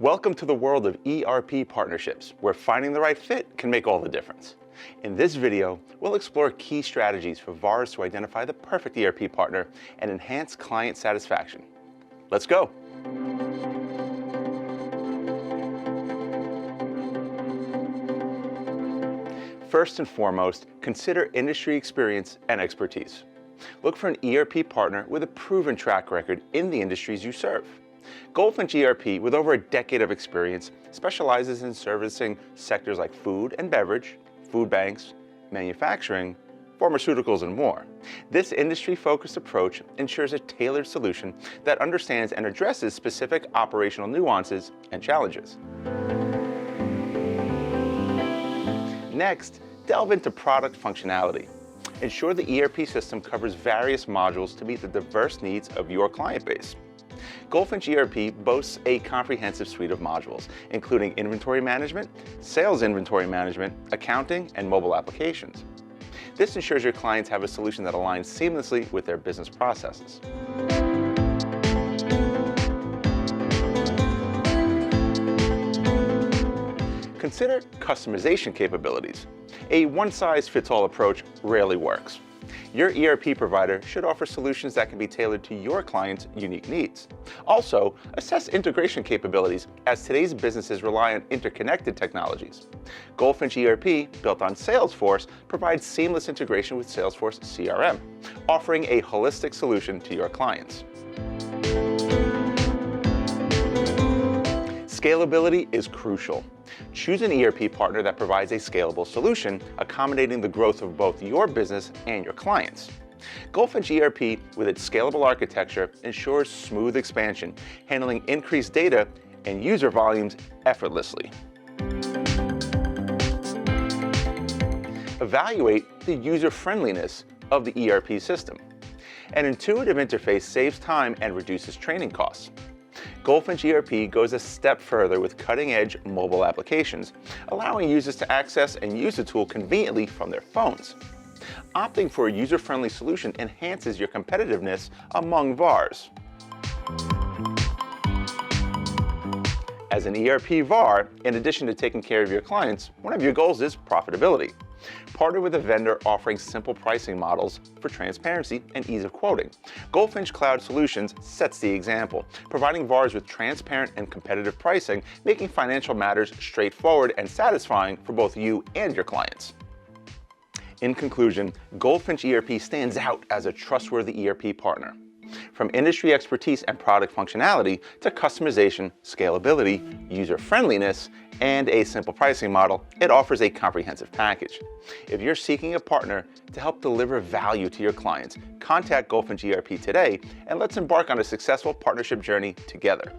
Welcome to the world of ERP partnerships, where finding the right fit can make all the difference. In this video, we'll explore key strategies for VARs to identify the perfect ERP partner and enhance client satisfaction. Let's go. First and foremost, consider industry experience and expertise. Look for an ERP partner with a proven track record in the industries you serve. GoldFinch ERP, with over a decade of experience, specializes in servicing sectors like food and beverage, food banks, manufacturing, pharmaceuticals, and more. This industry-focused approach ensures a tailored solution that understands and addresses specific operational nuances and challenges. Next, delve into product functionality. Ensure the ERP system covers various modules to meet the diverse needs of your client base. GoldFinch ERP boasts a comprehensive suite of modules, including inventory management, sales inventory management, accounting, and mobile applications. This ensures your clients have a solution that aligns seamlessly with their business processes. Consider customization capabilities. A one-size-fits-all approach rarely works. Your ERP provider should offer solutions that can be tailored to your client's unique needs. Also, assess integration capabilities, as today's businesses rely on interconnected technologies. GoldFinch ERP, built on Salesforce, provides seamless integration with Salesforce CRM, offering a holistic solution to your clients. Scalability is crucial. Choose an ERP partner that provides a scalable solution, accommodating the growth of both your business and your clients. GoldFinch ERP, with its scalable architecture, ensures smooth expansion, handling increased data and user volumes effortlessly. Evaluate the user-friendliness of the ERP system. An intuitive interface saves time and reduces training costs. GoldFinch ERP goes a step further with cutting-edge mobile applications, allowing users to access and use the tool conveniently from their phones. Opting for a user-friendly solution enhances your competitiveness among VARs. As an ERP VAR, in addition to taking care of your clients, one of your goals is profitability. Partner with a vendor offering simple pricing models for transparency and ease of quoting. GoldFinch Cloud Solutions sets the example, providing VARs with transparent and competitive pricing, making financial matters straightforward and satisfying for both you and your clients. In conclusion, GoldFinch ERP stands out as a trustworthy ERP partner. From industry expertise and product functionality to customization, scalability, user-friendliness, and a simple pricing model, it offers a comprehensive package. If you're seeking a partner to help deliver value to your clients, contact GoldFinch ERP today, and let's embark on a successful partnership journey together.